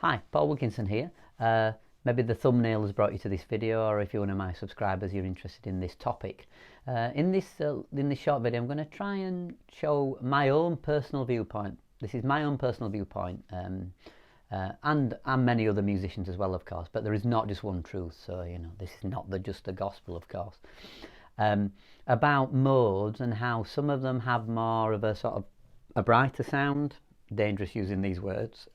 Hi, Paul Wilkinson here. Maybe the thumbnail has brought you to this video, or if you're one of my subscribers, you're interested in this topic. In this short video, I'm going to try and show my own personal viewpoint. This is my own personal viewpoint, and many other musicians as well, of course. But there is not just one truth, so this is not just the gospel, of course. About modes and how some of them have more of a sort of a brighter sound. Dangerous using these words,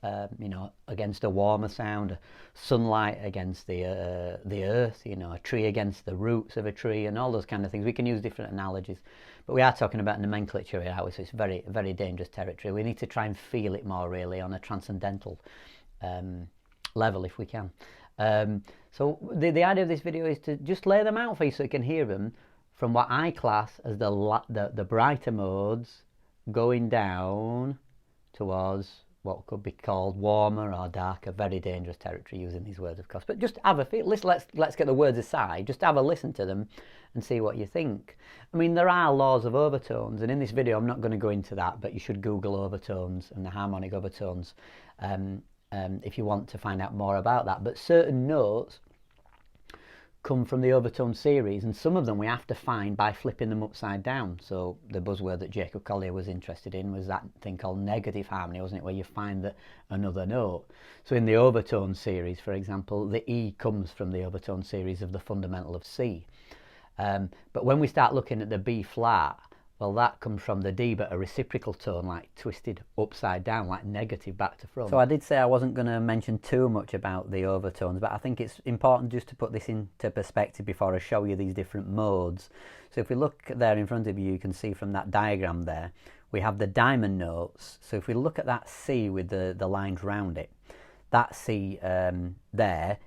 against a warmer sound, sunlight against the earth, a tree against the roots of a tree, and all those kind of things. We can use different analogies, but we are talking about nomenclature here, so it's very, very dangerous territory. We need to try and feel it more really on a transcendental level if we can. So the idea of this video is to just lay them out for you so you can hear them from what I class as the brighter modes going down towards what could be called warmer or darker, very dangerous territory using these words, of course. But just have a feel. Let's get the words aside. Just have a listen to them and see what you think. I mean, there are laws of overtones, and in this video I'm not going to go into that, but you should Google overtones and the harmonic overtones if you want to find out more about that. But certain notes come from the overtone series, and some of them we have to find by flipping them upside down. So the buzzword that Jacob Collier was interested in was that thing called negative harmony, wasn't it, where you find another note. So in the overtone series, for example, the E comes from the overtone series of the fundamental of C. But when we start looking at the B flat, well, that comes from the D, but a reciprocal tone, like twisted upside down, like negative back to front. So I did say I wasn't going to mention too much about the overtones, but I think it's important just to put this into perspective before I show you these different modes. So if we look there in front of you, you can see from that diagram there, we have the diamond notes. So if we look at that C with the lines round it, that C there,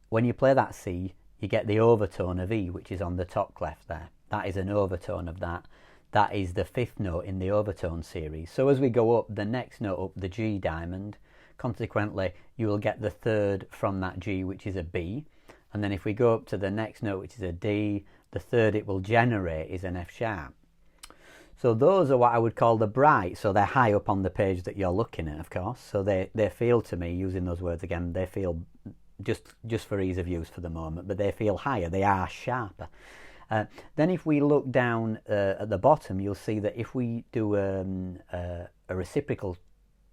when you play that C, you get the overtone of E, which is on the top clef there. That is an overtone of that. That is the fifth note in the overtone series. So as we go up, the next note up, the G diamond, consequently you will get the third from that G, which is a B. And then if we go up to the next note, which is a D, the third it will generate is an F sharp. So those are what I would call the bright. So they're high up on the page that you're looking at, of course. So they feel, to me, using those words again, they feel, just for ease of use for the moment, but they feel higher, they are sharper. Then if we look down at the bottom, you'll see that if we do a reciprocal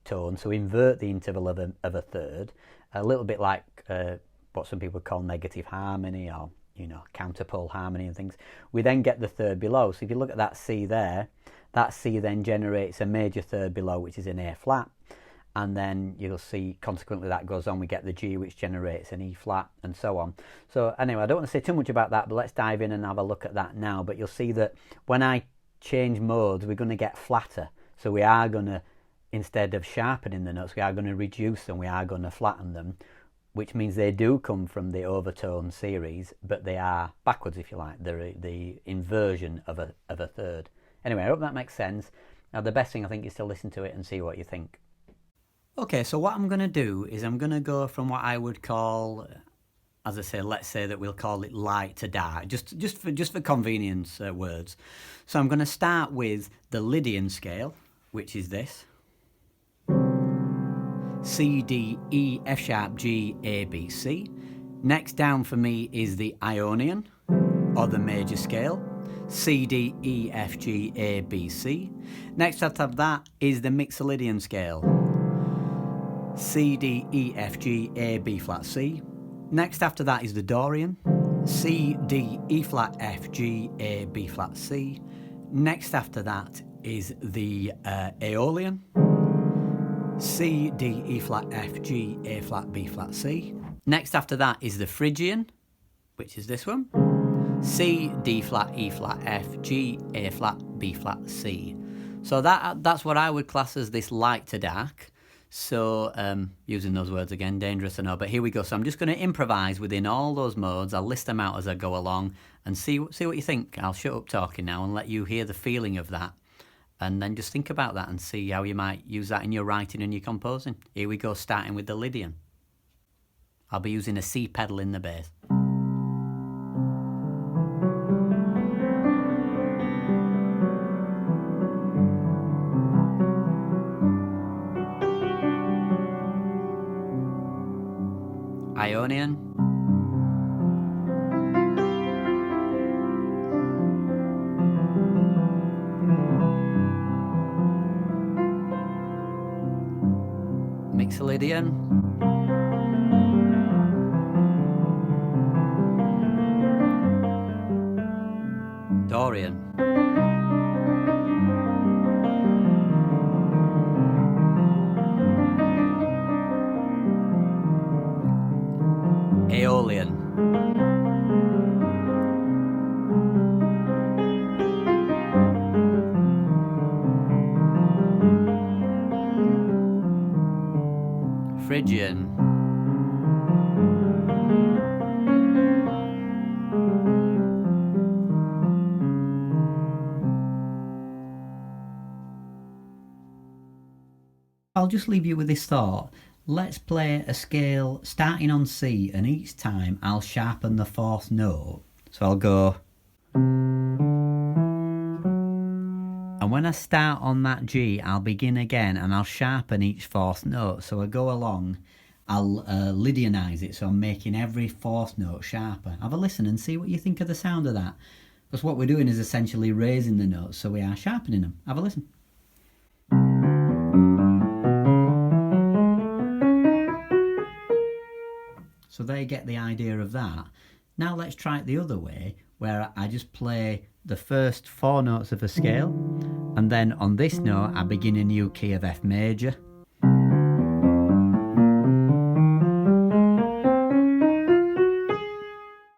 tone, so invert the interval of a third, a little bit like what some people call negative harmony, or counterpole harmony and things, we then get the third below. So if you look at that C there, that C then generates a major third below, which is an A flat. And then you'll see, consequently, that goes on. We get the G, which generates an E flat, and so on. So anyway, I don't want to say too much about that, but let's dive in and have a look at that now. But you'll see that when I change modes, we're going to get flatter. So we are going to, instead of sharpening the notes, we are going to reduce them, we are going to flatten them, which means they do come from the overtone series, but they are backwards, if you like. They're the inversion of a third. Anyway, I hope that makes sense. Now, the best thing, I think, is to listen to it and see what you think. Okay, so what I'm going to do is I'm going to go from what I would call, as I say, let's say that we'll call it light to dark, just for convenience words. So I'm going to start with the Lydian scale, which is this. C, D, E, F sharp, G, A, B, C. Next down for me is the Aeolian, or the major scale. C, D, E, F, G, A, B, C. Next after that is the Mixolydian scale. C, D, E, F, G, A, B flat, C. Next after that is the Dorian. C, D, E flat, F, G, A, B flat, C. Next after that is the Aeolian. C, D, E flat, F, G, A flat, B flat, C. Next after that is the Phrygian, which is this one. C, D flat, E flat, F, G, A flat, B flat, C. So that's what I would class as this light to dark. So using those words again, dangerous, I know, but here we go. So I'm just going to improvise within all those modes. I'll list them out as I go along and see what you think. I'll shut up talking now and let you hear the feeling of that, and then just think about that and see how you might use that in your writing and your composing. Here we go, starting with the Lydian. I'll be using a C pedal in the bass. Aeolian, Mixolydian, Dorian, Aeolian, Phrygian, I'll just leave you with this thought. Let's play a scale starting on C, and each time I'll sharpen the fourth note. So I'll go, and when I start on that G, I'll begin again and I'll sharpen each fourth note. So I go along, I'll Lydianize it, so I'm making every fourth note sharper. Have a listen and see what you think of the sound of that. Because what we're doing is essentially raising the notes, so we are sharpening them. Have a listen. So there you get the idea of that. Now let's try it the other way, where I just play the first four notes of a scale, and then on this note I begin a new key of F major,